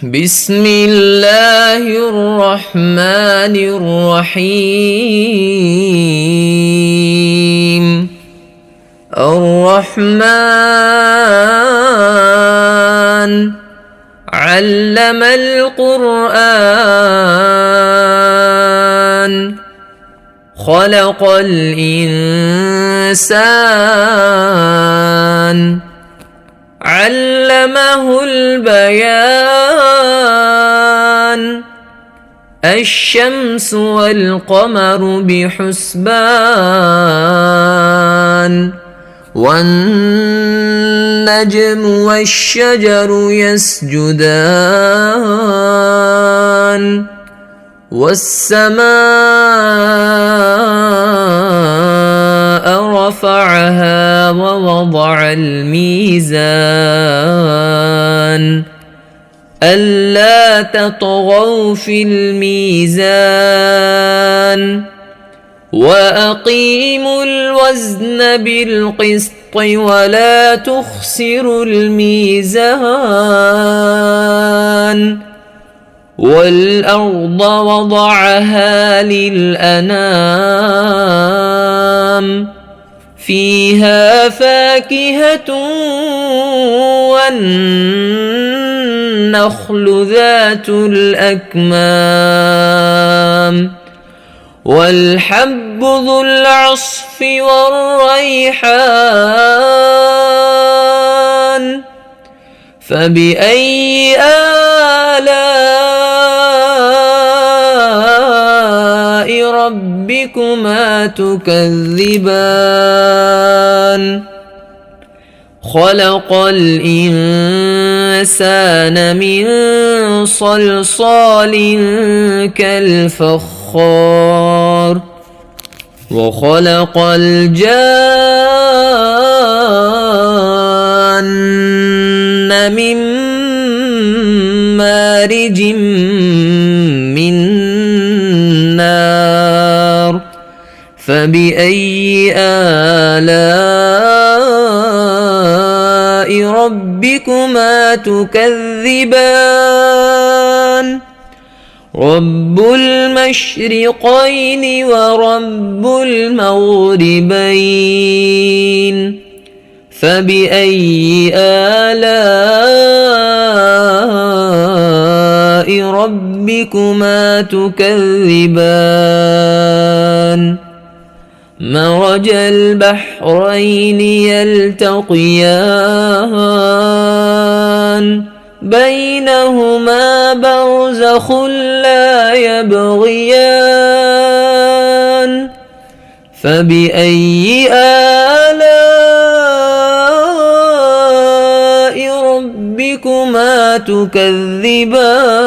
بسم الله الرحمن الرحيم. الرحمن علم القرآن خلق الإنسان علمه البيان الشمس والقمر بحسبان والنجم والشجر يسجدان والسماء رفعها ووضع الميزان ألا تطغوا في الميزان وأقيموا الوزن بالقسط ولا تخسروا الميزان والأرض وضعها للأنام فيها فاكهة والنخل ذات الأكمام والحب ذو العصف والريحان فبأي آلاء ربكما تكذبان خلق الإنسان من صلصال كالفخار وخلق الجان من مارج من نار فبأي آلاء ربكما تكذبان رب المشرقين ورب المغربين فبأي آلاء ربكما تكذبان مرج البحرين يلتقيان بينهما برزخ لا يبغيان فبأي آلاء ربكما تكذبان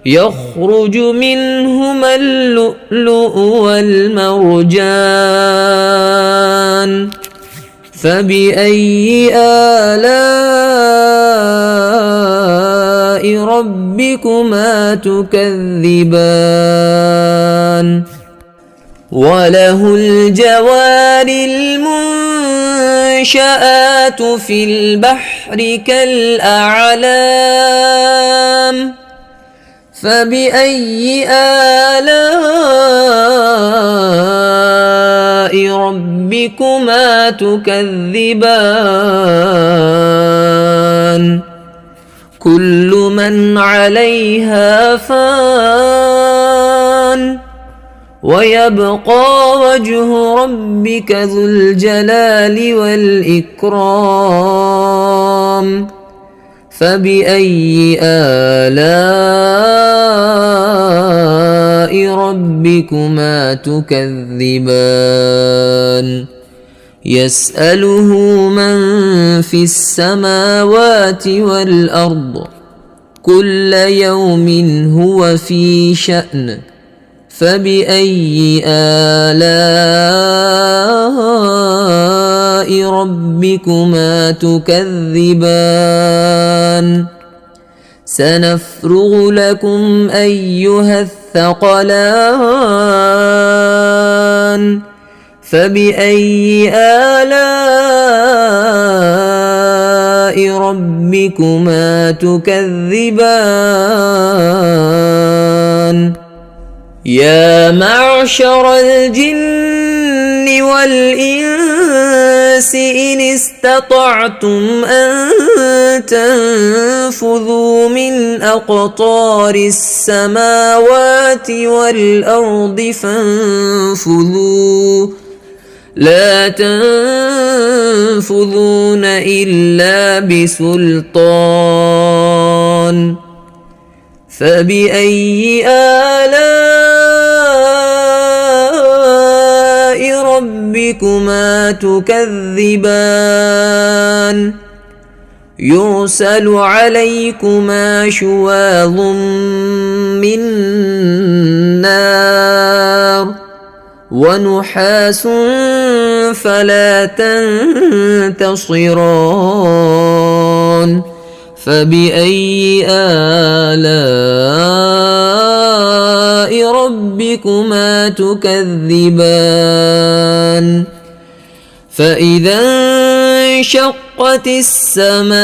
يخرج منهما اللؤلؤ والمرجان فبأي آلاء ربكما تكذبان وله الجوار المنشآت في البحر كالأعلام فبأي آلاء ربكما تكذبان كل من عليها فان ويبقى وجه ربك ذو الجلال والإكرام فبأي آلاء ربكما تكذبان يسأله من في السماوات والأرض كل يوم هو في شأن فبأي آلاء ربكما تكذبان سنفرغ لكم أيها الثقلان فبأي آلاء ربكما تكذبان يا معشر الجن والإنس إن استطعتم أن تنفذوا من أقطار السماوات والأرض فانفذوا لا تنفذون إلا بسلطان فبأي آلاء ربكما تكذبان يرسل عليكما شواظ من نار ونحاس فلا تنتصران فبأي آلاء ربكما تكذبان فإذا انشقت السماء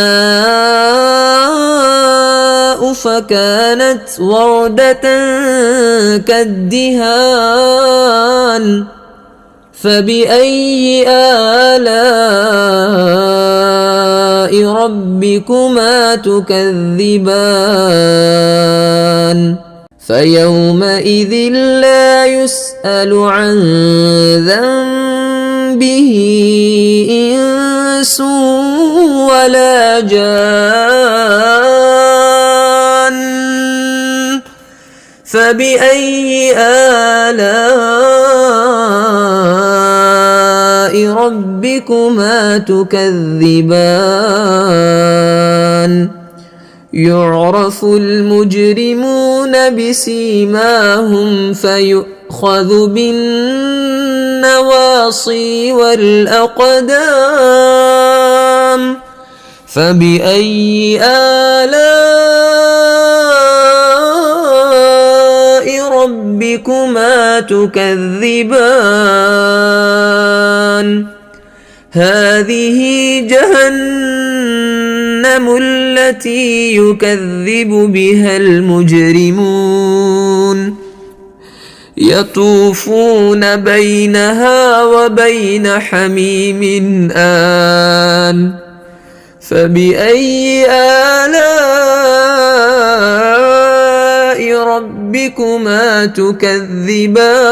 فكانت وردة كالدهان فبأي آلاء ربكما تكذبان فيومئذ لا يسأل عن ذنبه إنس ولا جان فبأي آلاء ربكما تكذبان يعرف المجرمون بسيماهم فيؤخذ بالنواصي والأقدام فبأي آلاء ربكما تكذبان هذه جهنم التي يكذب بها المجرمون يطوفون بينها وبين حميم آن فبأي آلاء ربكما تكذبان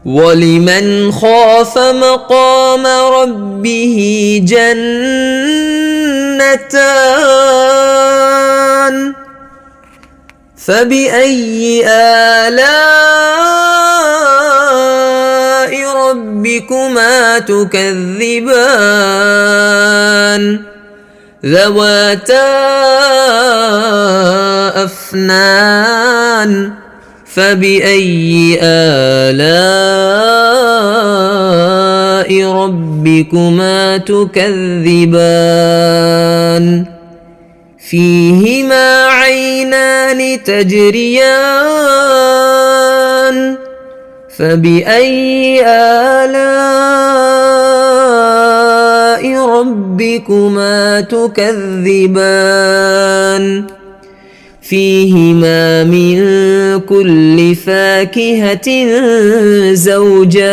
ولمن خاف مقام ربه جنتان فبأي آلاء ربكما تكذبان ذواتا أفنان فبأي آلاء ربكما تكذبان فيهما عينان تجريان فبأي آلاء ربكما تكذبان فيهما من كل فاكهة زوجان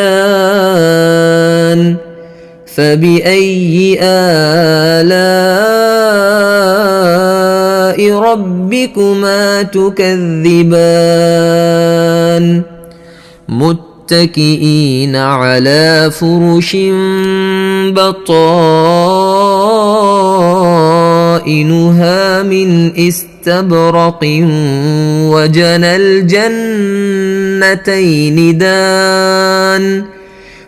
فبأي آلاء ربكما تكذبان متكئين على فرش بطائنها من استبرق وجنى الجنتين دان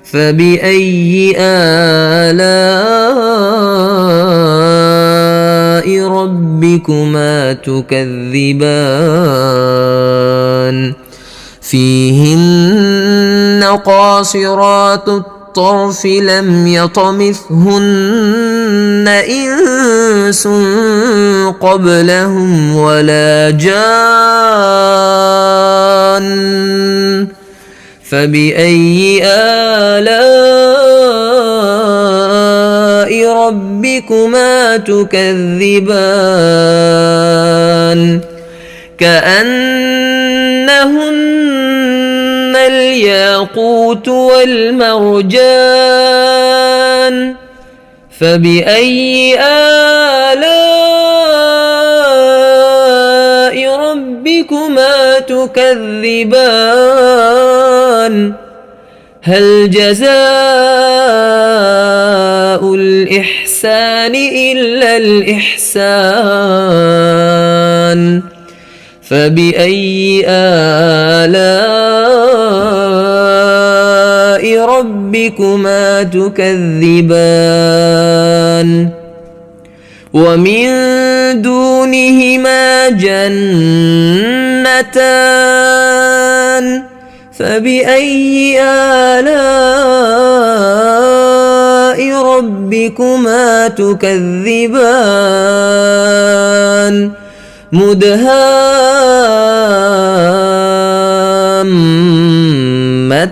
فبأي آلاء ربكما تكذبان فيهن قاصرات الطرف لم يطمثهن إنس قبلهم ولا جان فبأي آلاء ربكما تكذبان كأنهن الياقوت والمرجان فبأي آلاء ربكما تكذبان هل جزاء الإحسان إلا الإحسان فبأي آلاء ربكما تكذبان ومن دونهما جنتان فبأي آلاء ربكما تكذبان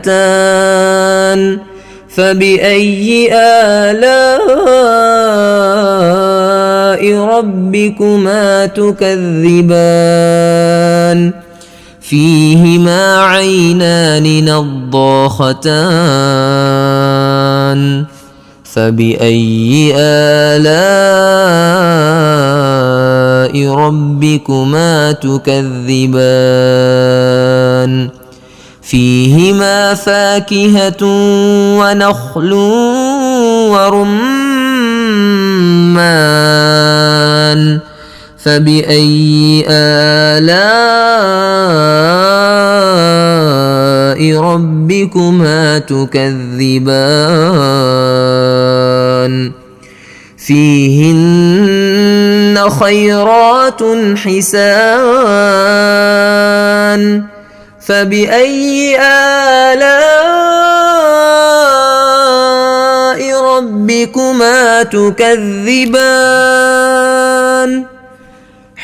مدهامتان فبأي آلاء ربكما تكذبان فيهما عينان نضاختان فبأي آلاء ربكما تكذبان فيهما فاكهة ونخل ورمان فبأي آلاء ربكما تكذبان فيهن خيرات حسان فبأي آلاء ربكما تكذبان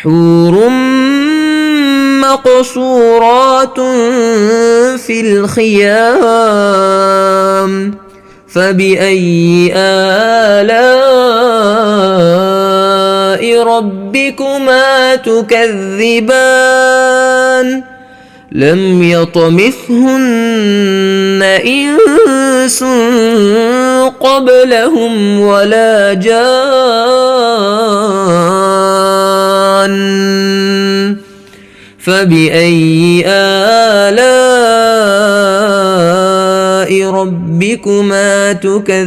حور مقصورات في الخيام فبأي آلاء ربكما تكذبان لم يطمثهن إنس قبلهم ولا جان فبأي آلاء ربكما تكذبان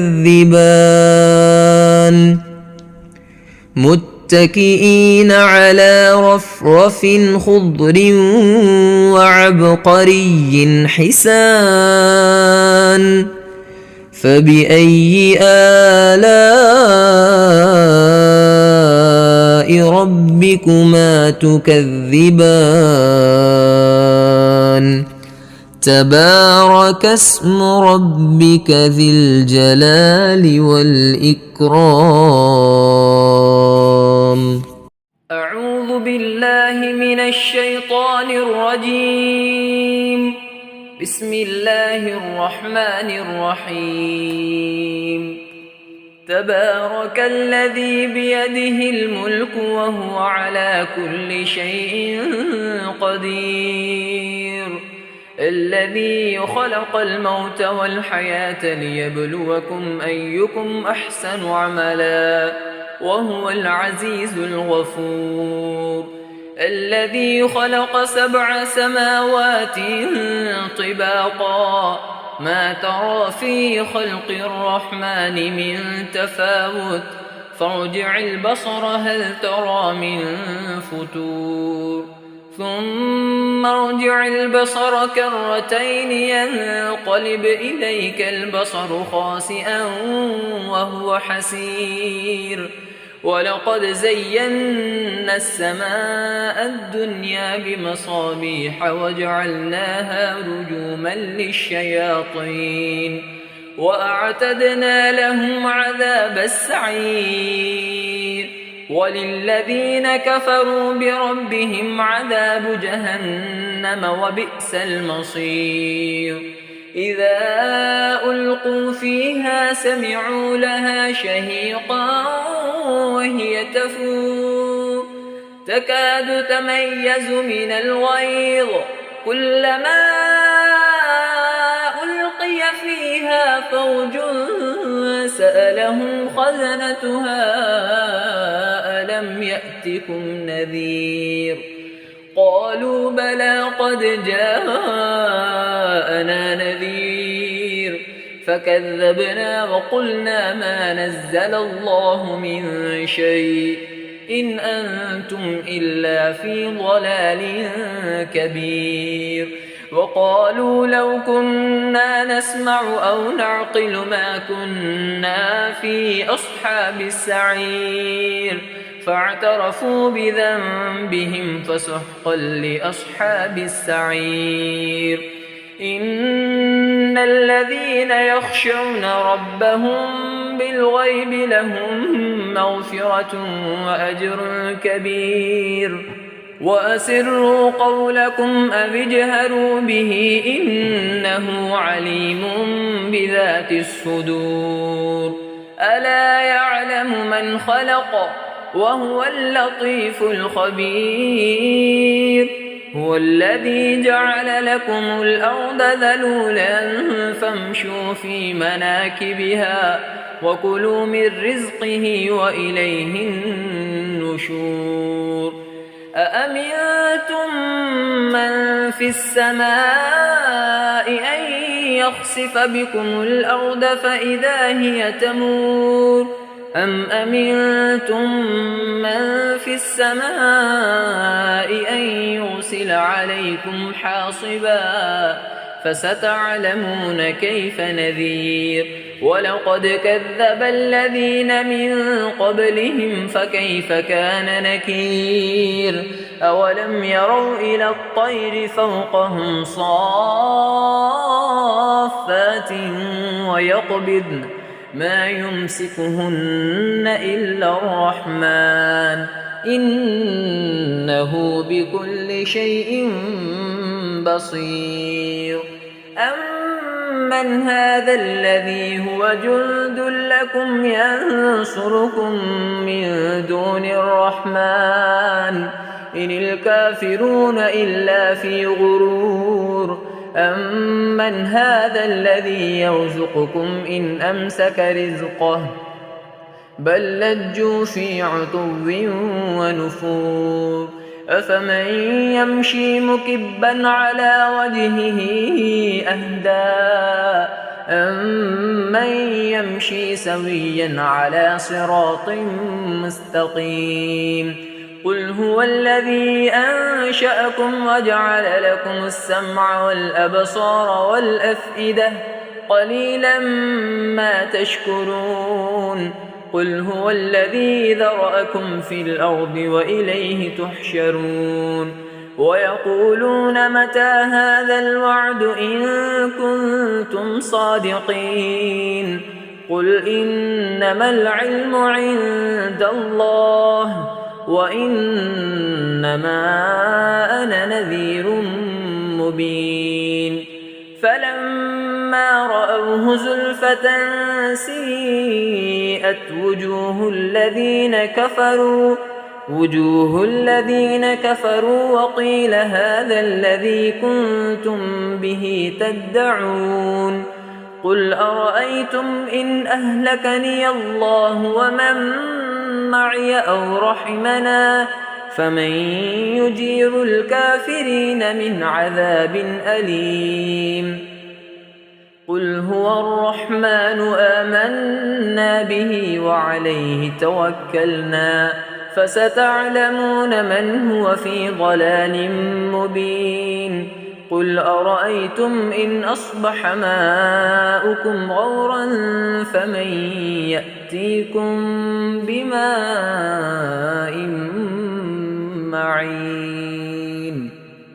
متكئين على رفرف خضر وعبقري حسان فبأي آلاء ربكما تكذبان تبارك اسم ربك ذي الجلال والإكرام أعوذ بالله من الشيطان الرجيم بسم الله الرحمن الرحيم تبارك الذي بيده الملك وهو على كل شيء قدير الذي خلق الموت والحياة ليبلوكم أيكم أحسن عملا وهو العزيز الغفور الذي خلق 7 سماوات طباقا ما ترى في خلق الرحمن من تفاوت فارجع البصر هل ترى من فتور ثم ارجع البصر كرتين ينقلب إليك البصر خاسئا وهو حسير ولقد زينا السماء الدنيا بمصابيح وجعلناها رجوما للشياطين وأعتدنا لهم عذاب السعير وللذين كفروا بربهم عذاب جهنم وبئس المصير إذا ألقوا فيها سمعوا لها شهيقا وهي تفور تكاد تميز من الغيظ كلما ألقي فيها فوج سألهم خزنتها ألم يأتكم نذير قالوا بلى قد جاءنا نذير فكذبنا وقلنا ما نزل الله من شيء إن أنتم إلا في ضلال كبير وقالوا لو كنا نسمع أو نعقل ما كنا في أصحاب السعير فاعترفوا بذنبهم فسحقا لأصحاب السعير إن الذين يخشون ربهم بالغيب لهم مغفرة وأجر كبير وأسروا قولكم أو اجهروا به إنه عليم بذات الصدور ألا يعلم من خلق وهو اللطيف الخبير هو الذي جعل لكم الأرض ذلولا فامشوا في مناكبها وكلوا من رزقه وإليه النشور أأمنتم من في السماء أن يخسف بكم الأرض فإذا هي تمور أم أمنتم من في السماء أن يرسل عليكم حاصبا فستعلمون كيف نذير ولقد كذب الذين من قبلهم فكيف كان نكير أولم يروا إلى الطير فوقهم صافات ويقبضن ما يمسكهن إلا الرحمن إنه بكل شيء بصير أمن هذا الذي هو جند لكم ينصركم من دون الرحمن إن الكافرون إلا في غرور أمن هذا الذي يرزقكم إن أمسك رزقه بل لجوا في عتو ونفور أفمن يمشي مكبا على وجهه أهدى أمن يمشي سويا على صراط مستقيم قل هو الذي أنشأكم وجعل لكم السمع والأبصار والأفئدة قليلا ما تشكرون قل هو الذي ذرأكم في الأرض وإليه تحشرون ويقولون متى هذا الوعد إن كنتم صادقين قل إنما العلم عند الله وإنما أنا نذير مبين فلما رأوه زلفة سيئت وجوه الذين كفروا وقيل هذا الذي كنتم به تدعون قل أرأيتم إن أهلكني الله ومن معي أو رحمنا فمن يجير الكافرين من عذاب أليم قل هو الرحمن آمنا به وعليه توكلنا فستعلمون من هو في ضلال مبين قل أرأيتم إن أصبح ماؤكم غورا فمن يأتيكم بماء